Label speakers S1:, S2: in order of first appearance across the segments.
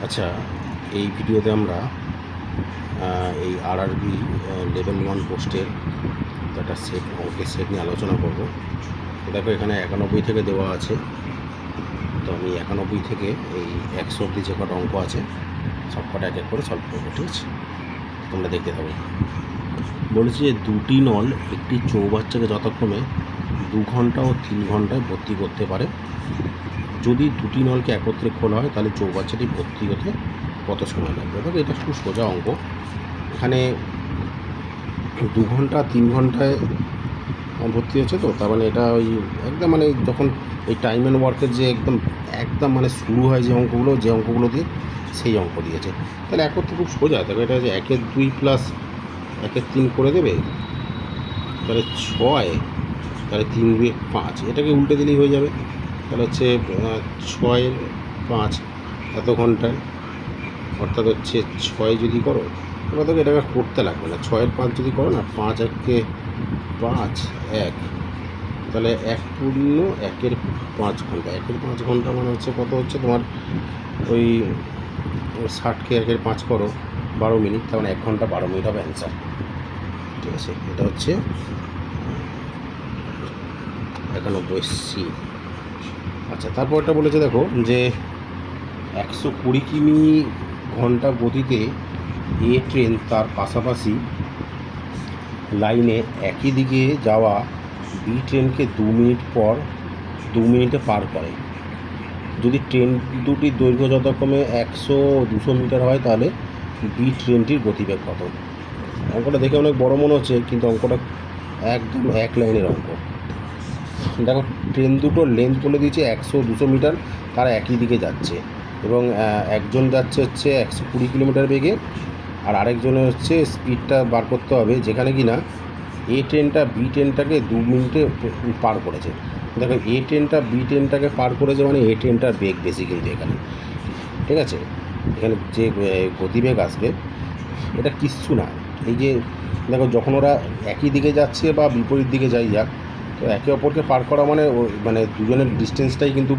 S1: আচ্ছা, এই ভিডিওতে আমরা এই আরআরবি লেভেল 1 পোস্টের একটা অঙ্কের সেট নিয়ে আলোচনা করব। দেখো এখানে 91 থেকে দেওয়া আছে, তো আমি 91 থেকে এই 100 অবধি যে কটা অঙ্ক আছে সব কটা এক এক করে সলভ করবো, ঠিক আছে? তোমরা দেখতে থাকো। বলেছি যে দুটি নল একটি চৌবাচ্চাকে যথাক্রমে 2 ঘন্টা ও 3 ঘন্টায় ভর্তি করতে পারে। যদি দুটি নলকে একত্রে খোলা হয় তাহলে চৌবাচ্চাটি ভর্তি হতে কত সময় লাগবে? দেখো এটা খুব সোজা অঙ্ক। এখানে 2 ঘন্টা 3 ঘন্টায় ভর্তি হচ্ছে, তো তার মানে এটা ওই একদম মানে যখন এই টাইম অ্যান্ড ওয়ার্কের যে একদম মানে শুরু হয় যে অঙ্কগুলো দিয়ে সেই অঙ্ক দিয়েছে। তাহলে একত্রে খুব সোজা। তবে এটা যে 1-এর 2 প্লাস 1-এর 3 করে দেবে, তাহলে 6, তাহলে 3 2 5, এটাকে উল্টে দিলেই হয়ে যাবে। তাহলে হচ্ছে 6-এর 5 এত ঘন্টায়, অর্থাৎ হচ্ছে 6 যদি করো, এবার দেখো এটাকে করতে লাগবে না। 6-এর 5 যদি করো না, 5 1-কে 5 1, তাহলে 1 পূর্ণ 1-এর 5 ঘন্টা। 1-এর 5 ঘন্টা মানে হচ্ছে কত হচ্ছে তোমার ওই 60-কে 1-এর 5 করো 12 মিনিট, তার মানে 1 ঘন্টা 12 মিনিট হবে অ্যান্সার, ঠিক আছে? এটা হচ্ছে 91C। আচ্ছা, তারপরটা বলেছে দেখো যে 120 কিমি ঘন্টা গতিতে এ ট্রেন তার পাশাপাশি লাইনে একই দিকে যাওয়া বি ট্রেনকে 2 মিনিট পর 2 মিনিটে পার করে। যদি ট্রেন দুটির দৈর্ঘ্য যথাক্রমে 100-200 মিটার হয় তাহলে বি ট্রেনটির গতিবেগ কত? অঙ্কটা দেখে অনেক বড় মনে হচ্ছে, কিন্তু অঙ্কটা একদম এক লাইনের অঙ্ক। দেখো ট্রেন দুটোর লেন্থ বলে দিয়েছে 100-200 মিটার, তারা একই দিকে যাচ্ছে এবং একজন যাচ্ছে হচ্ছে 120 কিলোমিটার বেগে, আর আরেকজনের হচ্ছে স্পিডটা বার করতে হবে, যেখানে কি না এ ট্রেনটা বি ট্রেনটাকে 2 মিনিটে পার করেছে। দেখো এ ট্রেনটা বি ট্রেনটাকে পার করেছে মানে এ ট্রেনটার বেগ বেশি কিন্তু এখানে, ঠিক আছে? এখানে যে গতিবেগ আসবে এটা কিচ্ছু না। এই যে দেখো যখন ওরা একই দিকে যাচ্ছে বা বিপরীত দিকে যাই যাক, তো একে অপরকে পার করা মানে মানে দুজনের ডিস্টেন্সটাই কিন্তু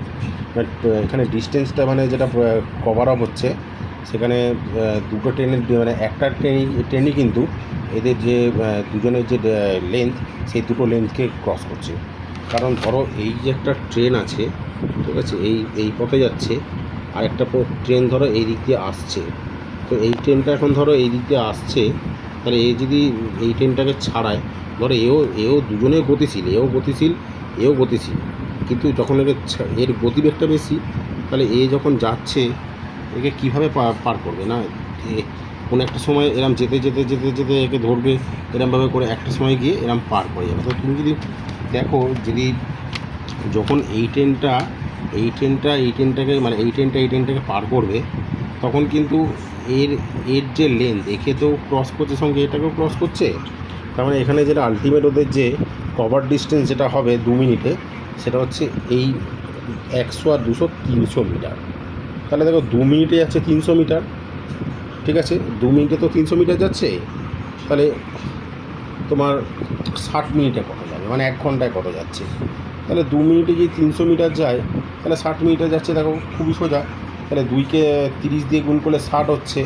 S1: এখানে ডিস্টেন্সটা মানে যেটা কভার আপ হচ্ছে, সেখানে দুটো ট্রেনের মানে একটা ট্রেনই কিন্তু এদের যে দুজনের যে লেন্থ, সেই দুটো লেন্থকে ক্রস করছে। কারণ ধরো এই যে একটা ট্রেন আছে, ঠিক আছে, এই পথে যাচ্ছে, আর একটা ট্রেন ধরো এই দিক দিয়ে আসছে। তো এই ট্রেনটা এখন ধরো এই দিক দিয়ে আসছে, তাহলে এ যদি এই ট্রেনটাকে ছাড়ায়, ধরো এও দুজনেই গতিশীল, এও গতিশীল, কিন্তু যখন এর গতিবেগটা বেশি, তাহলে এ যখন যাচ্ছে একে কীভাবে পার করবে না? কোনো একটা সময় এরম যেতে যেতে যেতে যেতে একে ধরবে, এরমভাবে করে একটা সময় গিয়ে এরম পার করে যাবে। তো তুমি যদি দেখো, যদি যখন এই ট্রেনটাকে মানে এই ট্রেনটাকে পার করবে, তখন কিন্তু এর যে লেন্থ একে তো ক্রস করছে, সঙ্গে এটাকেও ক্রস করছে। তার মানে এখানে যেটা আলটিমেট ওদের যে কভার ডিস্টেন্স যেটা হবে 2 মিনিটে, সেটা হচ্ছে এই 100 আর 200 300 মিটার। তাহলে দেখো 2 মিনিটে যাচ্ছে 300 মিটার, ঠিক আছে? 2 মিনিটে তো 300 মিটার যাচ্ছে, তাহলে তোমার 60 মিনিটে কত যাবে, মানে 1 ঘন্টায় কত যাচ্ছে? তাহলে 2 মিনিটে যদি 300 মিটার যায়, তাহলে 60 মিনিটে যাচ্ছে। দেখো খুবই সোজা। তাহলে 2কে 30 দিয়ে গুণ করলে 60 হচ্ছে,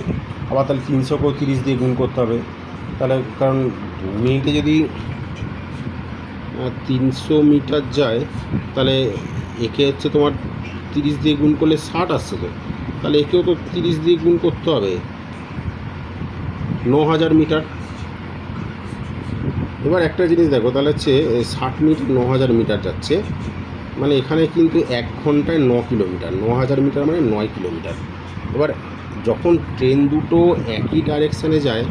S1: আবার তাহলে 300কেও 30 দিয়ে গুণ করতে হবে। তাহলে কারণ 2 মিনিটে যদি 300 মিটার যায়, তাহলে একে হচ্ছে তোমার 30 দিয়ে গুণ করলে 60 আসছে, তো তাহলে একেও তো 30 দিয়ে গুণ করতে হবে, 9000 মিটার। এবার একটা জিনিস দেখো, তাহলে হচ্ছে 60 মিনিটে 9000 মিটার যাচ্ছে, মানে এখানে কিন্তু 1 ঘন্টায় 9 কিলোমিটার, 9000 মিটার মানে 9 কিলোমিটার। এবার যখন ট্রেন দুটো একই ডাইরেকশানে যায়,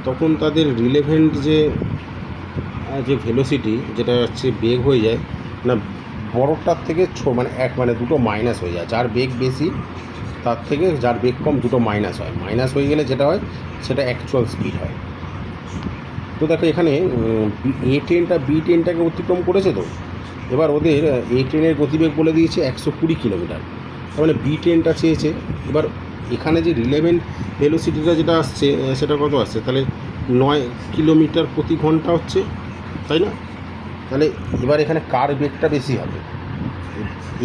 S1: তখন তাদের রিলেভেন্ট যে ভেলোসিটি, যেটা হচ্ছে বেগ হয়ে যায় না, বড়টার থেকে মানে দুটো মাইনাস হয়ে যায়। যার বেগ বেশি তার থেকে যার বেগ কম দুটো মাইনাস হয়। মাইনাস হয়ে গেলে যেটা হয় সেটা অ্যাকচুয়াল স্পিড হয়। তো দেখো এখানে এ ট্রেনটা বি ট্রেনটাকে অতিক্রম করেছে, তো এবার ওদের এ ট্রেনের গতিবেগ বলে দিয়েছে 120 কিলোমিটার, তার মানে বি ট্রেনটা চেয়েছে। এবার এখানে যে রিলেভেন্ট ভেলোসিটিটা যেটা আসছে, সেটা কত আসছে? তাহলে 9 কিলোমিটার প্রতি ঘন্টা হচ্ছে, তাই না? তাহলে এবার এখানে কার বেগটা বেশি হবে?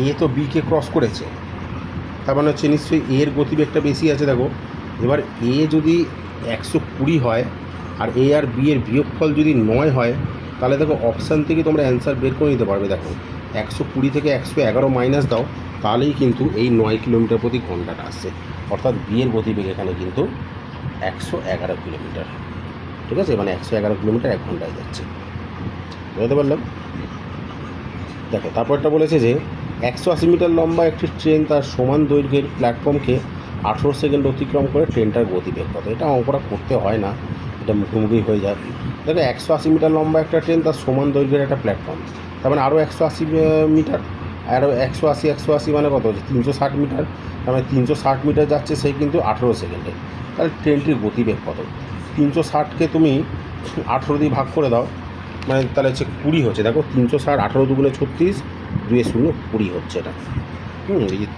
S1: এ তো বিকে ক্রস করেছে, তার মানে হচ্ছে নিশ্চয়ই এর গতিবেগটা বেশি আছে। দেখো এবার এ যদি 120 হয় আর এ আর বি এর বিয়োগফল যদি 9 হয়, তাহলে দেখো অপশান থেকে তোমরা অ্যান্সার বের করে নিতে পারবে। দেখো 120 থেকে 111 মাইনাস দাও, তাহলেই কিন্তু এই 9 কিলোমিটার প্রতি ঘন্টাটা আসছে। অর্থাৎ বি এর গতিবেগ এখানে কিন্তু 111 কিলোমিটার। ঠিক আছে, মানে 111 কিলোমিটার 1 ঘন্টায় যাচ্ছে। বুঝতে পারলাম? দেখো তারপরটা বলেছে যে 180 মিটার লম্বা একটি ট্রেন তার সমান দৈর্ঘ্যের প্ল্যাটফর্মকে 18 সেকেন্ড অতিক্রম করে ট্রেনটার গতিবেগ কত। এটা অঙ্কটা করতে হয় না, এটা মুখোমুখি হয়ে যায়। দেখো 180 মিটার লম্বা একটা ট্রেন তার সমান দৈর্ঘ্যের একটা প্ল্যাটফর্ম, তার মানে আরও 180 মিটার, আরও 180 মানে কত হচ্ছে 360 মিটার। তার মানে 360 মিটার যাচ্ছে সেই কিন্তু 18 সেকেন্ডে। তাহলে ট্রেনটির গতিবেগ কত? 360কে তুমি 18 দিয়ে ভাগ করে দাও, মানে তাহলে হচ্ছে 20 হচ্ছে। দেখো 360, 18 দুগুণে 36, 2 0 20 হচ্ছে এটা। এই যে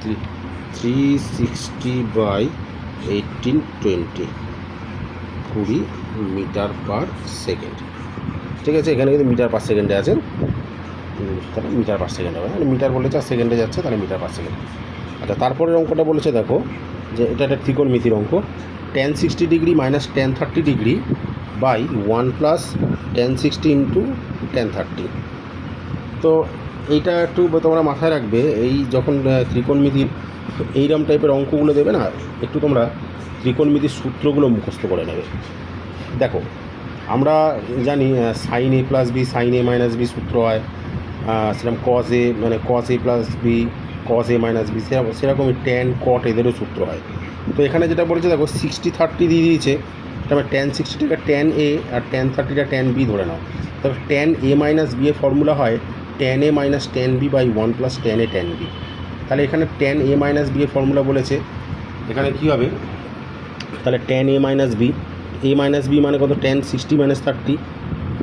S1: 360/18 20 মিটার পার সেকেন্ড। ঠিক আছে, এখানে কিন্তু মিটার পার সেকেন্ডে আছে, তাহলে মিটার পার সেকেন্ড হবে। মানে মিটার বলেছে আর সেকেন্ডে যাচ্ছে, তাহলে মিটার পার সেকেন্ড। আচ্ছা, তারপরের অঙ্কটা বলেছে দেখো যে এটা একটা ত্রিকোণমিতির অঙ্ক। tan 60 degree minus tan 30 degree by 1 plus tan 60 into tan 30। তো এইটা একটু তোমরা মাথায় রাখবে, এই যখন ত্রিকোণমিতির এইরকম টাইপের অঙ্কগুলো দেবে না, একটু তোমরা ত্রিকোণমিতির সূত্রগুলো মুখস্থ করে নেবে। দেখো আমরা জানি sine a plus b sine a minus b সূত্র হয়, সেরকম কজ এ মানে cos a plus b cos a minus b, সেরকমই ট্যান কট এদেরও সূত্র হয়। তো এখানে যেটা বলেছে দেখো 60/30 দিয়ে দিয়েছে, তারপরে tan 60টাকে tan এ আর tan 30টা tan বি ধরে নাও। তবে tan a মাইনাস বি এর ফর্মুলা হয় tan a minus tan b by 1 plus tan a tan b। তাহলে এখানে tan a মাইনাস বি এর ফর্মুলা বলেছে, এখানে কী হবে, তাহলে tan a minus b, a minus b মানে কত tan 60 মাইনাস 30,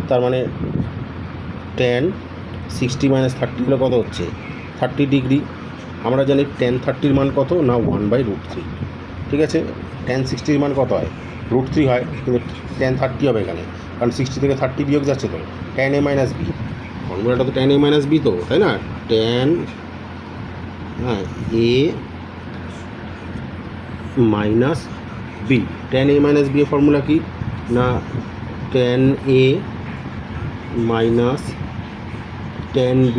S1: তার মানে tan 60 মাইনাস 30 হলে কত হচ্ছে 30 ডিগ্রি। আমরা জানি tan 30-র মান কত না 1/√3। ঠিক আছে, tan 60-র মান কত হয় √3 হয়, কিন্তু tan 30 হবে এখানে, কারণ 60 থেকে 30 বিয়োগ যাচ্ছে তো। tan a মাইনাস বি ফর্মুলাটা তো tan a মাইনাস বি তো, তাই না? tan a minus b, tan a minus b এর ফর্মুলা কি না tan a minus tan b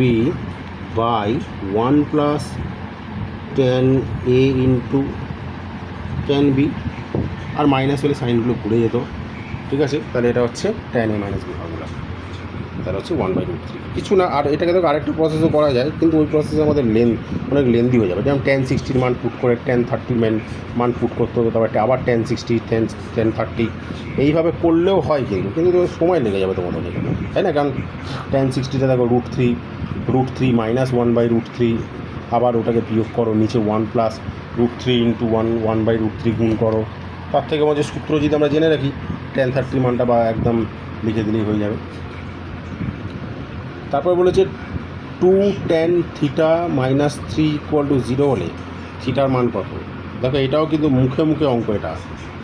S1: by 1 plus tan a into tan b, আর মাইনাস হলে সাইনগুলো ঘুরে যেত। ঠিক আছে, তাহলে এটা হচ্ছে tan a minus b formula, তাহলে হচ্ছে 1/√3। কিছু না, আর এটাকে তো আরেকটা প্রসেসও করা যায়, কিন্তু ওই প্রসেসে আমাদের অনেক লেন্দি হয়ে যাবে। যেমন tan 60-র মান পুট করে tan 30-র মান পুট করতে হতো, তারপরে আবার tan 60 tan 30 এইভাবে করলেও হয়, কিন্তু তো সময় লেগে যাবে তোমাদের এখানে, তাই না? কারণ tan 60টা দেখো √3 মাইনাস 1/√3, আবার ওটাকে বিয়োগ করো, নিচে 1 প্লাস √3 ইন্টু 1/√3 গুণ করো। তার থেকে আমাদের সূত্র যদি আমরা জেনে রাখি, tan 30 মানটা বা একদম লিখে দিলেই হয়ে যাবে। তারপর বলেছে 2 tan থিটা মাইনাস 3 = 0 হলে থিটার মান কত। দেখো এটাও কিন্তু মুখে মুখে অঙ্ক,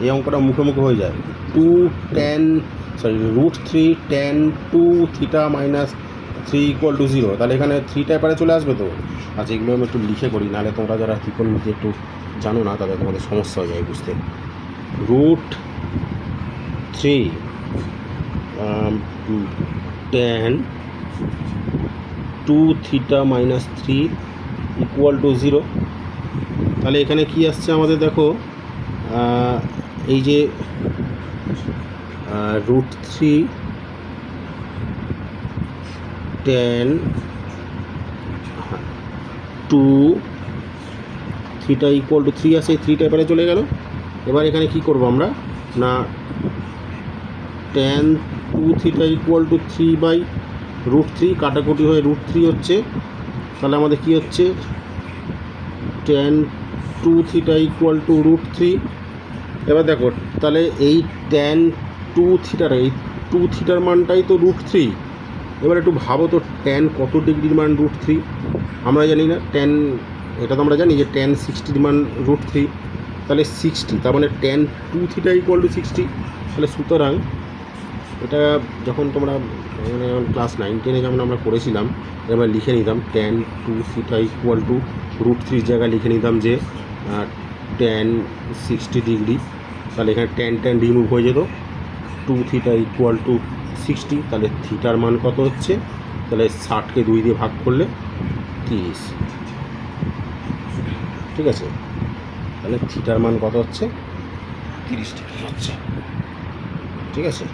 S1: এই অঙ্কটা মুখে মুখে হয়ে যায়। √3 tan 2 থিটা মাইনাস 3 = 0, তাহলে এখানে 3টা এপারে চলে আসবে তো। আচ্ছা, এগুলো আমি একটু লিখে করি, নাহলে তোমরা যারা ত্রিকোণমিতি একটু জানো না তাদের তোমাদের সমস্যা হয়ে যায় বুঝতে। √3 tan 2 থিটা মাইনাস 3 = 0। তাহলে এখানে কি আসছে আমাদের, দেখো এই যে √3 tan 2 থিটা = 3 আসে, 3টা এবারে চলে গেল। এবার এখানে কি করব আমরা না tan 2 থিটা = 3/√3, কাটাকুটি হয়ে √3 হচ্ছে, তাহলে আমাদের কি হচ্ছে tan 2 থিটা = √3। এবার দেখো তাহলে এই tan 2 থিটার এই 2 থিটার মানটাই তো √3। এবার একটু ভাবো তো tan কত ডিগ্রির মান √3 আমরা জানি না। tan এটা তো আমরা জানি যে tan 60-র মান √3, তাহলে 60, তার মানে tan 2 থিটা = 60। তাহলে সুতরাং এটা যখন তোমরা মানে ক্লাস 9-10-এ যেমন আমরা করেছিলাম, এবার লিখে নিতাম tan 2 থিটা = √3 জায়গায় লিখে নিতাম যে tan 60°, তাহলে এখানে tan রিমুভ হয়ে যেত, 2 থিটা ইকুয়াল টু 60, তাহলে থিটার মান কত হচ্ছে, তাহলে 60কে 2 দিয়ে ভাগ করলে 30, ঠিক আছে। তাহলে থিটার মান কত হচ্ছে, 30 ডিগ্রি হচ্ছে, ঠিক আছে।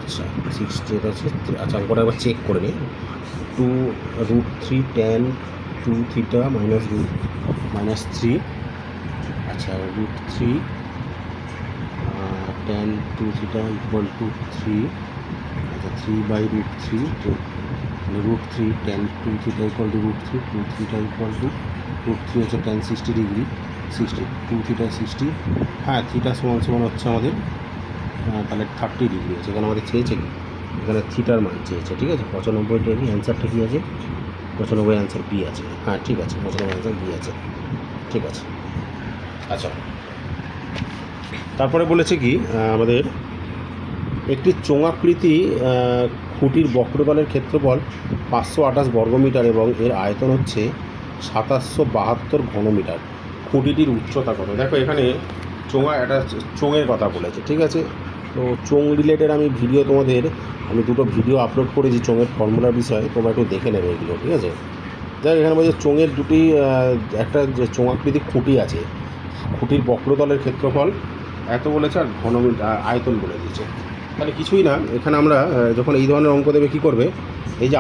S1: আচ্ছা 60 এটা হচ্ছে, আচ্ছা অঙ্কটা একবার চেক করে নিই। 2√3 tan 2 থিটা -3, আচ্ছা √3 tan 2 থিটা ইকুয়াল টু 3, আচ্ছা 3/√3, √3 tan 2 theta equal to √3, 2 theta equal to √3 হচ্ছে tan 60°, 2 থিটা 60, হ্যাঁ থিটা সমান হচ্ছে আমাদের তাহলে 30° আছে। এখানে আমাদের চেয়েছে কি, এখানে থিটার মান চেয়েছে, ঠিক আছে। 95 অ্যান্সারটা কী আছে, 95 অ্যান্সার বি আছে, হ্যাঁ ঠিক আছে, 95 অ্যান্সার বি আছে, ঠিক আছে। আচ্ছা তারপরে বলেছে কি আমাদের একটি চোঙাকৃতি খুঁটির বক্রতলের ক্ষেত্রফল 528 বর্গমিটার এবং এর আয়তন হচ্ছে 2772 ঘনমিটার। খুঁটিটির উচ্চতা কত? দেখো এখানে একটা চোঙের কথা বলেছে, ঠিক আছে। তো চোঙ রিলেটেড আমি দুটো ভিডিও আপলোড করেছি চোঙের ফর্মুলার বিষয়ে, তোমরা একটু দেখে নেবে এগুলো, ঠিক আছে। দেখ এখানে বলছে চোঙের একটা যে চোঙাকৃতি খুঁটি আছে, খুঁটির বক্রতলের ক্ষেত্রফল এত বলেছে আর আয়তন বলে দিয়েছে। তাহলে কিছুই না, এখানে আমরা যখন এই ধরনের অঙ্ক দেবে কী করবে, এই যে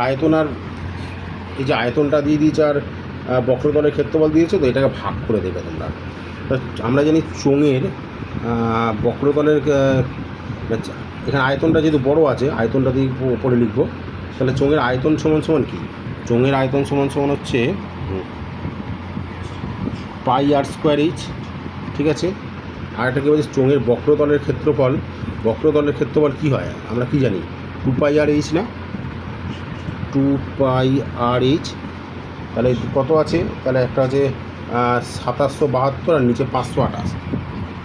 S1: আয়তনটা দিয়ে দিয়েছে আর বক্রতলের ক্ষেত্রফল দিয়েছে, তো এটাকে ভাগ করে দেবে তোমরা। আমরা জানি চোঙের বক্রতলের এখানে আয়তনটা যেহেতু বড় আছে, আয়তনটা দিয়ে উপরে লিখবো, তাহলে চোঙের আয়তন সমান কি, চোঙের আয়তন সমান হচ্ছে πr²h, ঠিক আছে। আর একটা কী বলছে, চোঙের বক্রতলের ক্ষেত্রফল কী হয়, আমরা কি জানি, 2πr/h না, 2πr/h। তাহলে কত আছে, তাহলে একটা আছে 2772 আর নিচে 528,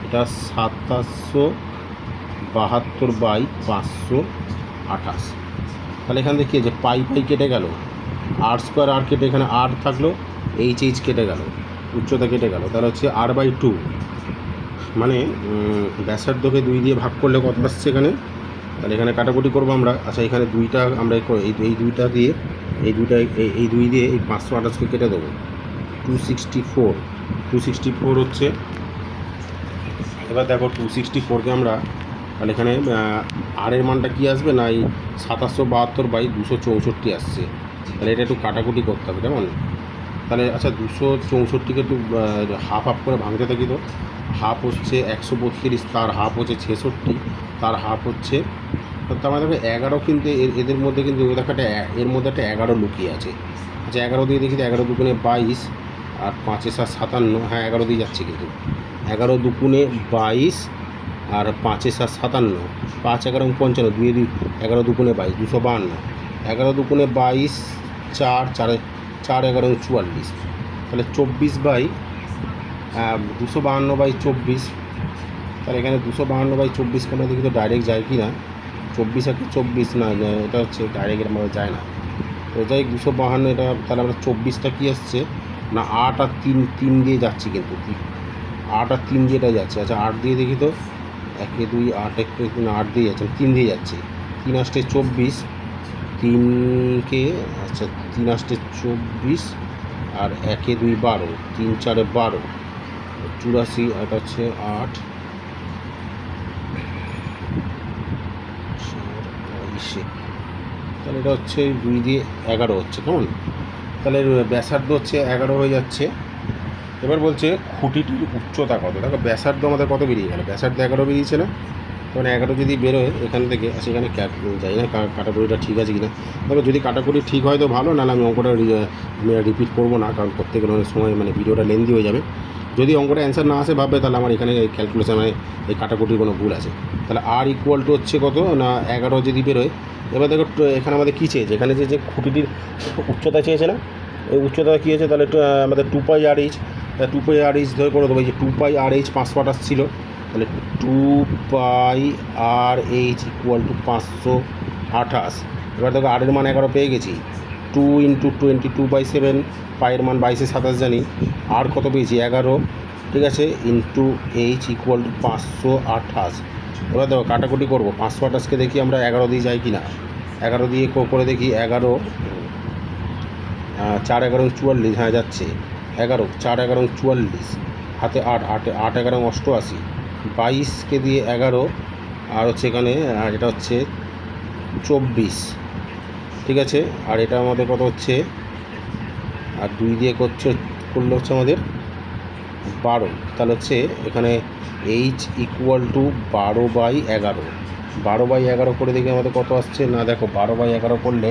S1: এটা 2772/528। তাহলে এখান থেকে কী আছে, পাই কেটে গেল, r² কেটে এখানে r থাকলো, h কেটে গেল, উচ্চতা কেটে গেল, তাহলে হচ্ছে r/2, মানে ব্যাসার্ধকে 2 দিয়ে ভাগ করলে কত আসছে এখানে, তাহলে এখানে কাটাকুটি করবো আমরা। আচ্ছা এখানে দুইটা আমরা এই 2 দিয়ে এই 2 দিয়ে এই 528কে কেটে দেবো, 264 হচ্ছে। এবার দেখো 264কে আমরা, তাহলে এখানে আর এর মানটা কী আসবে না, এই 2772/264 আসছে। তাহলে এটা একটু কাটাকুটি করতে হবে, কেমন। তাহলে আচ্ছা 264কে একটু হাফ করে ভাঙতে থাকি, তো হাফ হচ্ছে 132, তার হাফ হচ্ছে 66, তার হাফ হচ্ছে, তার মানে দেখো 11, কিন্তু এদের মধ্যে কিন্তু এর মধ্যে একটা 11 লুকিয়ে আছে। আচ্ছা 11 দিয়ে দেখি, 11 দুগুণে 22 আর 5 × 7 = 57, হ্যাঁ 11 দিয়ে যাচ্ছে, কিন্তু 11 দুগুণে 22 আর 5 × 7 = 57, 5 × 11 = 55, 2 11 দুগুণে 22 252, 11 দুগুণে 22, 4 × 11 = 44, তাহলে 252/24, তাহলে এখানে 252/24 আমরা দেখি তো ডাইরেক্ট যায় কি না, 24 আর 24 না, এটা হচ্ছে ডাইরেক্ট এর মধ্যে যায় না, তো যাই 252, এটা তাহলে আমরা 24টা কী আসছে না, 8 আর 3 দিয়ে যাচ্ছি, কিন্তু 8 আর 3 দিয়ে এটা যাচ্ছে। আচ্ছা 8 দিয়ে দেখি তো, 1 2 8 8 দিয়ে যাচ্ছে, 3 দিয়ে যাচ্ছে, 3 8 24, 3কে আচ্ছা 3 8 24 আর 1 2 12, 3 4 12, 84, এটা হচ্ছে 8 4 তাহলে এটা হচ্ছে 2 দিয়ে 11 হচ্ছে, কেমন। তাহলে ব্যাসার্ধ হচ্ছে 11 হয়ে যাচ্ছে। এবার বলছে খুঁটিটির উচ্চতা কত। দেখো ব্যাসার্ধ আমাদের কত বেরিয়ে গেল, ব্যাসার্ধ 11 বেরিয়েছে না, তখন 11 যদি বেরোয় এখান থেকে, সেখানে যাই না কাটাকুটিটা ঠিক আছে কিনা। তবে যদি কাটাকুটি ঠিক হয় তো ভালো, নাহলে আমি অঙ্কটা রিপিট করবো না, কারণ করতে গেলে অনেক সময় ভিডিওটা লেন্দি হয়ে যাবে। যদি অঙ্কটা অ্যান্সার না আসে ভাববে, তাহলে আমার এখানে ক্যালকুলেশন এই কাটাকুটির কোনো ভুল আছে। তাহলে r = হচ্ছে কত না 11 যদি বেরোয়। এবার দেখো এখানে আমাদের কী চেয়েছে, এখানে যে খুঁটিটির উচ্চতা চেয়েছে না, এই উচ্চতা কী হয়েছে, তাহলে একটু আমাদের 2πr/h, 2πr/h ধরে করে দেবো। এই যে 2πr/h 528 ছিল, তাহলে 2πr/h = 528। এবার দেখো r এর মান 11 পেয়ে গেছি, 2 × 22/7, পায়ের মান 22-27 জানি, আর কত পেয়েছি 11, ঠিক আছে, ইন্টু এইচ ইকুয়াল টু 528। এবার দেখো কাটাকুটি করবো, 528কে দেখি আমরা 11 দিয়ে যাই কি না, 11 দিয়ে করে দেখি, 11 4 11 44, হ্যাঁ যাচ্ছে, 11 4 11 44, হাতে 8 8 11 88, 22কে দিয়ে 11, আর হচ্ছে এখানে এটা হচ্ছে 24, ঠিক আছে, আর এটা আমাদের কত হচ্ছে, আর 2 দিয়ে করলে হচ্ছে আমাদের 12, তাহলে হচ্ছে এখানে এইচ ইকুয়াল টু 12/11, 12/11 করে দেখি আমাদের কত আসছে না, দেখো 12/11 করলে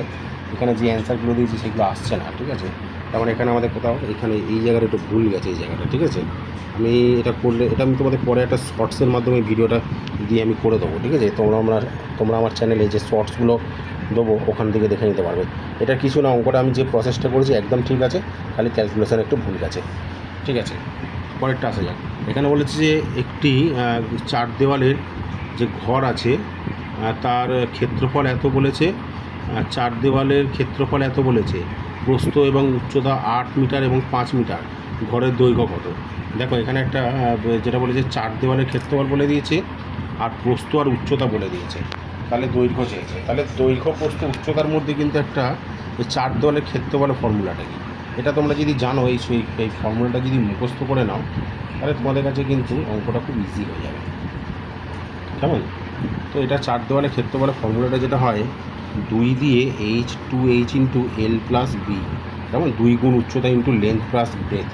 S1: এখানে যে অ্যান্সারগুলো দিয়েছি সেগুলো আসছে না, ঠিক আছে, তার মানে এখানে আমাদের কোথাও এখানে এই জায়গাটা একটু ভুল গেছে, এই জায়গাটা, ঠিক আছে, আমি এটা করলে এটা আমি তোমাদের পরে একটা শর্টসের মাধ্যমে ভিডিওটা দিয়ে আমি করে দেবো, ঠিক আছে, তোমরা আমার চ্যানেলে যে শর্টসগুলো দেবো ওখান থেকে দেখে নিতে পারবে। এটা কিছু না, অঙ্কটা আমি যে প্রসেসটা করেছি একদম ঠিক আছে, খালি ক্যালকুলেশন একটু ভুল গেছে, ঠিক আছে। পরেরটা আসা যাক, এখানে বলেছে যে একটি 4 দেওয়ালের যে ঘর আছে তার ক্ষেত্রফল এত বলেছে, 4 দেওয়ালের ক্ষেত্রফল এত বলেছে, প্রস্থ এবং উচ্চতা 8 মিটার এবং 5 মিটার, ঘরের দৈর্ঘ্য কত। দেখো এখানে একটা যেটা বলেছে 4 দেওয়ালের ক্ষেত্রফল বলে দিয়েছে, আর প্রস্থ আর উচ্চতা বলে দিয়েছে, তাহলে দৈর্ঘ্য চেয়েছে, তাহলে দৈর্ঘ্য প্রস্থ উচ্চতার মধ্যে কিন্তু একটা এই 4 দেওয়ালের ক্ষেত্রফলের ফর্মুলাটা কি, এটা তোমরা যদি জানো, এই ফর্মুলাটা যদি মুখস্থ করে নাও, তাহলে তোমাদের কাছে কিন্তু অঙ্কটা খুব ইজি হয়ে যাবে, কেমন। তো এটা 4 দেওয়ালের ক্ষেত্রফলের ফর্মুলাটা যেটা হয়, 2 দিয়ে h 2h into l plus b, কেমন, 2 গুণ উচ্চতা into length plus breadth,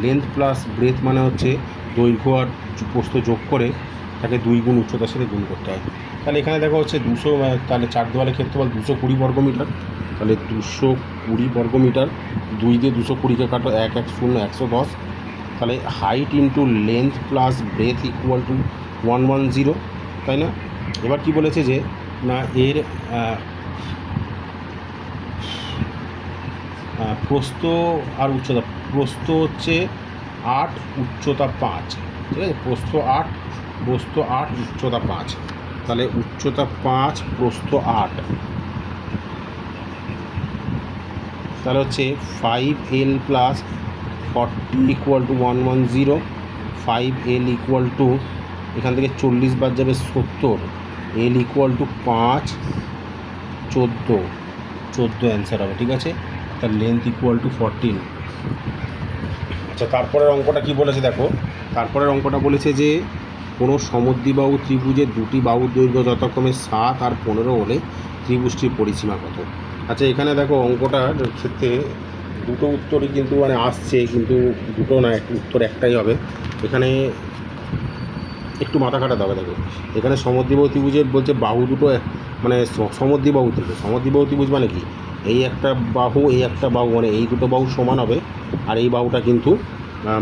S1: length plus breadth মানে হচ্ছে দৈর্ঘ্য আর প্রস্থ যোগ করে তাকে 2 গুণ উচ্চতার সাথে গুণ করতে হয়। তাহলে এখানে দেখো হচ্ছে 200, তাহলে 4 দেওয়ালের ক্ষেত্রফল 220 বর্গমিটার, তাহলে 220 বর্গমিটার, 2 দিয়ে 220কে কাটো, 1 1 0 110, তাহলে height into length plus breadth equal to 110, তাই না। এবার কি বলেছে যে না এর প্রস্থ আর উচ্চতা, প্রস্থ হচ্ছে 8, উচ্চতা 5, ঠিক আছে, প্রস্থ 8 উচ্চতা 5, তাহলে উচ্চতা 5 প্রস্থ 8, তাহলে হচ্ছে 5l plus 40 equal to 110, 5l equal to এখান থেকে 40 বাদ যাবে 70, l ইকুয়াল টু 5 14 অ্যান্সার হবে, ঠিক আছে, তার লেন্থ ইকুয়াল টু 14। আচ্ছা, তারপরের অঙ্কটা কি বলেছে দেখো, তারপরের অঙ্কটা বলেছে যে কোনো সমদ্বিবাহু ত্রিভুজের দুটি বাহুর দৈর্ঘ্য যথাক্রমে 7 আর 15 হলে ত্রিভুজটির পরিসীমা কত। আচ্ছা, এখানে দেখো অঙ্কটার ক্ষেত্রে দুটো উত্তরই কিন্তু মানে আসছে, কিন্তু দুটো না, উত্তর একটাই হবে। এখানে একটু মাথা খাটাতে হবে। দেখো এখানে সমদ্বিবাহু ত্রিভুজের বলছে বাহু দুটো, মানে সমদ্বিবাহু ত্রিভুজ, সমদ্বিবাহু ত্রিভুজ মানে কি, এই একটা বাহু এই একটা বাহু, মানে এই দুটো বাহু সমান হবে, আর এই বাহুটা কিন্তু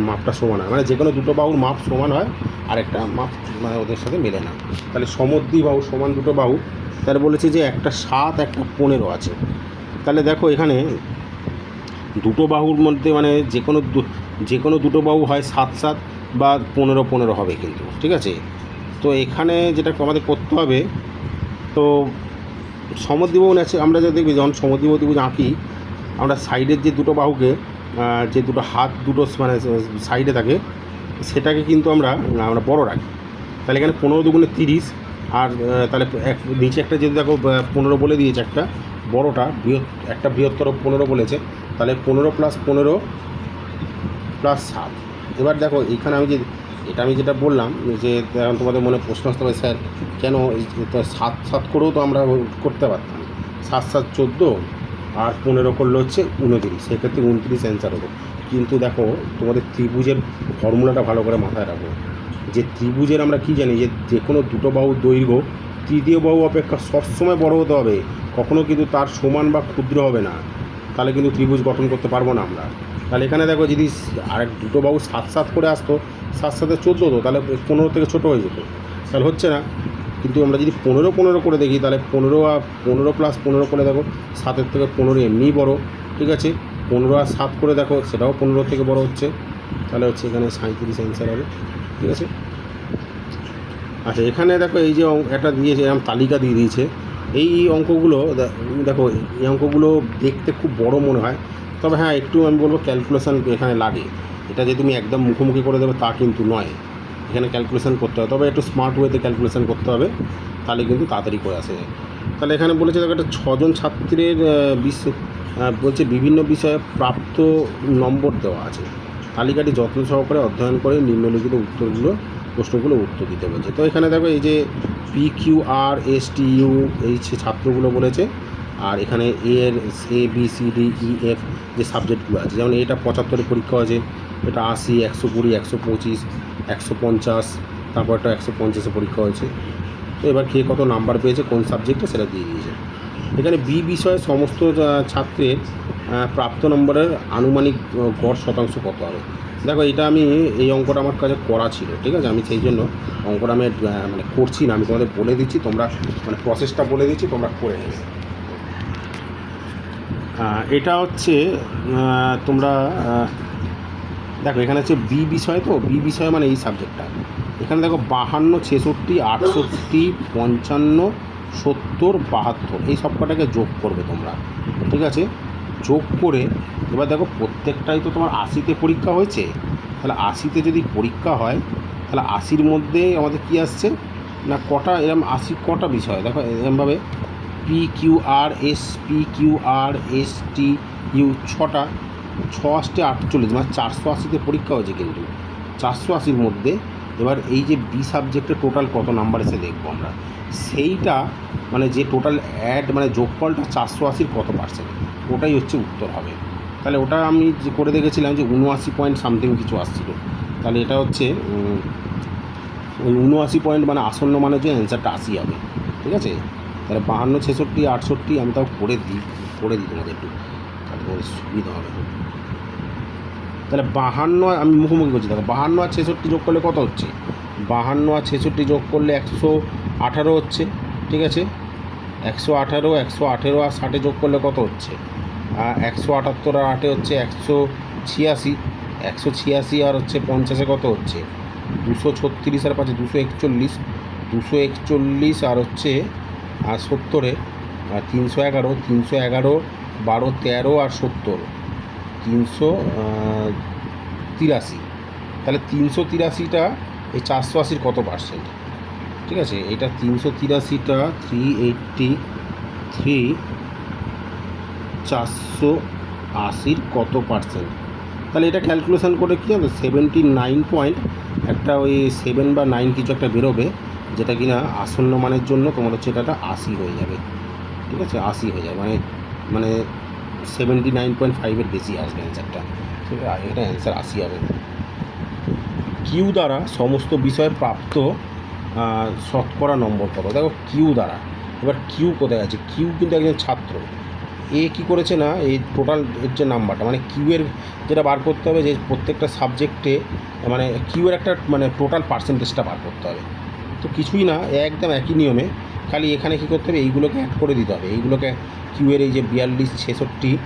S1: মাপটা সমান হয়, মানে যে কোনো দুটো বাহুর মাপ সমান হয়, আর একটা মাপ মানে ওদের সাথে মেলে না, তাহলে সমদ্বিবাহু সমান দুটো বাহু, তাহলে বলেছে যে একটা 7 একটা 15 আছে। তাহলে দেখো এখানে দুটো বাহুর মধ্যে মানে যে কোনো দুটো বাহু হয় 7 7 বা 15 15 হবে কিন্তু, ঠিক আছে। তো এখানে যেটা আমাদের করতে হবে, তো সমদ্বিবাহু আছে, আমরা যা দেখবি যখন সমদ্বিবাহু ত্রিভুজ আঁকি, আমরা সাইডের যে দুটো বাহুকে, যে দুটো হাত দুটো মানে সাইডে থাকে, সেটাকে কিন্তু আমরা বড় রাখি। তাহলে এখানে 15 দুগুণে 30, আর তাহলে নিচে একটা যদি দেখো 15 বলে দিয়েছে, একটা বড়টা একটা বৃহত্তর 15 বলেছে, তাহলে 15 + 15 + 7। এবার দেখো এখানে আমি যেটা বললাম যে এখন তোমাদের মনে প্রশ্ন আসতে পারে, স্যার কেন 7 7 করেও তো আমরা করতে পারতাম, 7 7 14, আর 15 করলে হচ্ছে 29, সেক্ষেত্রে 29 অ্যান্সার হতো। কিন্তু দেখো তোমাদের ত্রিভুজের ফর্মুলাটা ভালো করে মাথায় রাখো, যে ত্রিভুজের আমরা কি জানি, যে কোনো দুটো বাহুর দৈর্ঘ্য তৃতীয় বাহু অপেক্ষা সবসময় বড় হতে হবে, কখনও কিন্তু তার সমান বা ক্ষুদ্র হবে না, তাহলে কিন্তু ত্রিভুজ গঠন করতে পারবো না আমরা। তাহলে এখানে দেখো যদি আরেক দুটো বাহু 7 7 করে আসতো, 7 7 14 হতো, তাহলে 15 থেকে ছোটো হয়ে যেত, তাহলে হচ্ছে না। কিন্তু আমরা যদি 15 15 করে দেখি, তাহলে 15 আর 15 + 15 করে দেখো, 7 থেকে 15 এমনিই বড়, ঠিক আছে, 15 আর 7 করে দেখো, সেটাও 15 থেকে বড় হচ্ছে, তাহলে হচ্ছে এখানে 37 অ্যান্সার হবে, ঠিক আছে। আচ্ছা, এখানে দেখো এই যে একটা দিয়েছে, এরকম তালিকা দিয়ে দিয়েছে, এই অঙ্কগুলো দেখো, এই অঙ্কগুলো দেখতে খুব বড় মনে হয়, তবে হ্যাঁ একটু আমি বলবো ক্যালকুলেশান এখানে লাগে। এটা যে তুমি একদম মুখোমুখি করে দেবে তা কিন্তু নয়, এখানে ক্যালকুলেশান করতে হবে, তবে একটু স্মার্ট ওয়েতে ক্যালকুলেশান করতে হবে, তাহলে কিন্তু তাড়াতাড়ি করে আসে। তাহলে এখানে বলেছে দেখো একটা 6 জন ছাত্রের বলছে বিভিন্ন বিষয়ে প্রাপ্ত নম্বর দেওয়া আছে, তালিকাটি যত্ন সহকারে অধ্যয়ন করে নিম্নলিখিত প্রশ্নগুলো উত্তর দিতে বলছে। তো এখানে দেখো এই যে PQRSTU এই ছাত্রগুলো বলেছে, আর এখানে ABCDEF যে সাবজেক্টগুলো আছে, যেমন এটা 75-এ পরীক্ষা হয়েছে, এটা 80, 120, 125, 150, তারপর একটা 150-এ পরীক্ষা হয়েছে। তো এবার কে কত নাম্বার পেয়েছে কোন সাবজেক্টে সেটা দিয়ে দিয়েছে। এখানে বি বিষয়ে সমস্ত ছাত্রের প্রাপ্ত নম্বরের আনুমানিক গড় শতাংশ কত হবে। দেখো এটা আমি এই অঙ্কটা আমার কাছে করা ছিল, ঠিক আছে, আমি সেই জন্য অঙ্কটা আমি মানে করছি না, আমি তোমাদের বলে দিচ্ছি, তোমরা মানে প্রসেসটা বলে দিচ্ছি, তোমরা করে নেবে। এটা হচ্ছে তোমরা দেখো এখানে হচ্ছে বি বিষয়, তো বি বিষয় মানে এই সাবজেক্টটা। এখানে দেখো 52, 66, 68, 55, 70, 72 এই সব কটাকে যোগ করবে তোমরা, ঠিক আছে। যোগ করে এবার দেখো প্রত্যেকটাই তো তোমার 80-তে পরীক্ষা হয়েছে, তাহলে 80-তে যদি পরীক্ষা হয় তাহলে 80-র মধ্যে আমাদের কি আসছে না কটা এরকম 80 কটা বিষয় দেখো এরকমভাবে PQRSTU 6টা, 6 48 মানে 480-তে পরীক্ষা হয়েছে, কিন্তু 480-র মধ্যে এবার এই যে বি সাবজেক্টে টোটাল কত নাম্বার এসে দেখবো আমরা, সেইটা মানে যে টোটাল মানে যোগফলটা 480-র কত পার্সেন্ট, ওটাই হচ্ছে উত্তর হবে। তাহলে ওটা আমি যে করে দেখেছিলাম যে 79 পয়েন্ট সামথিং কিছু আসছিল, তাহলে এটা হচ্ছে ওই 79 পয়েন্ট মানে আসন্ন মানে যে অ্যান্সারটা 80 হবে, ঠিক আছে। তাহলে 52, 66, 68 আমি তাও করে দিই তোমাদের একটু, তাহলে তোমাদের সুবিধা হবে। তাহলে 52 আমি মুখোমুখি করছি, দেখো 52 আর 66 যোগ করলে কত হচ্ছে, 52 আর 66 যোগ করলে 118 হচ্ছে, ঠিক আছে। 118 আর 60 যোগ করলে কত হচ্ছে, 178 আর 8 হচ্ছে 186, 186 আর হচ্ছে 50-এ কত হচ্ছে 236 আর 5 241, 241 আর হচ্ছে 70-এ 311, 311, 12, 13 আর 70 383, তাহলে 383টা এই 480-র কত পার্সেন্ট, ঠিক আছে। এটা 383টা 383 480-র কত পার্সেন্ট, তাহলে এটা ক্যালকুলেশন করে কী হবে 79 পয়েন্ট একটা ওই 7 বা 9 কিছু একটা বেরোবে, যেটা কিনা আসন্ন মানের জন্য তোমার হচ্ছে এটা 80 হয়ে যাবে, ঠিক আছে, 80 হয়ে যাবে মানে 79.5-এর বেশি আসবে অ্যান্সারটা, ঠিক আছে, এটা অ্যান্সার 80 হবে। কিউ দ্বারা সমস্ত বিষয়ে প্রাপ্ত শতকরা নম্বর কত, দেখো কিউ দ্বারা, এবার কিউ কোথায় আছে, কিউ কিন্তু একজন ছাত্র, এ কী করেছে না এই টোটাল এর যে নাম্বারটা মানে কিউয়ের যেটা বার করতে হবে যে প্রত্যেকটা সাবজেক্টে মানে কিউয়ের একটা মানে টোটাল পার্সেন্টেজটা বার করতে হবে, তো কিছুই না একদম একই নিয়মে, খালি এখানে কী করতে হবে এইগুলোকে অ্যাড করে দিতে হবে, এইগুলোকে কিউয়ের এই যে 42, 66,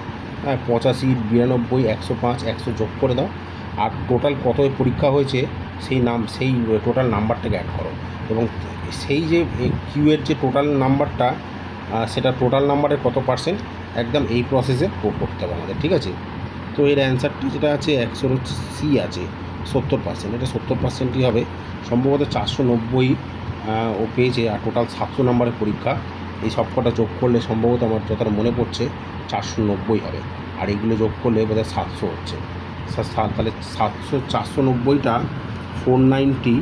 S1: 85, 92, 105, 100 যোগ করে দাও, আর টোটাল কত পরীক্ষা হয়েছে সেই টোটাল নাম্বারটাকে অ্যাড করো, এবং সেই যে কিউয়ের যে টোটাল নাম্বারটা সেটা টোটাল নাম্বারের কত পার্সেন্ট একদম এই প্রসেসে করতে হবে আমাদের, ঠিক আছে। তো এর অ্যান্সারটি যেটা আছে 100 হচ্ছে সি আছে 70%, এটা 70%ই হবে সম্ভবত। 490 ও পেয়েছে, আর টোটাল 700 নম্বরের পরীক্ষা, এই সব কটা যোগ করলে সম্ভবত আমার যতটা মনে পড়ছে 490 হবে, আর এইগুলো যোগ করলে বোধহয় 700 হচ্ছে, তাহলে 490টা 490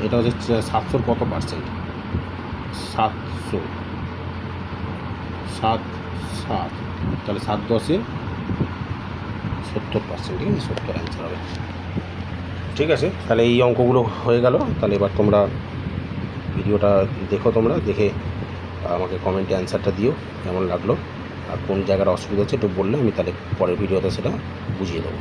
S1: এটা হচ্ছে 700-র কত পার্সেন্ট, 700 7 7, তাহলে 7×10 70%, ঠিক আছে, 70 অ্যান্সার হবে, ঠিক আছে। তাহলে এই অঙ্কগুলো হয়ে গেল, তাহলে এবার তোমরা ভিডিওটা দেখো, তোমরা দেখে আমাকে কমেন্টে অ্যান্সারটা দিও কেমন লাগলো, আর কোন জায়গার অসুবিধা হচ্ছে একটু বললে আমি তাহলে পরের ভিডিওতে সেটা বুঝিয়ে দেবো।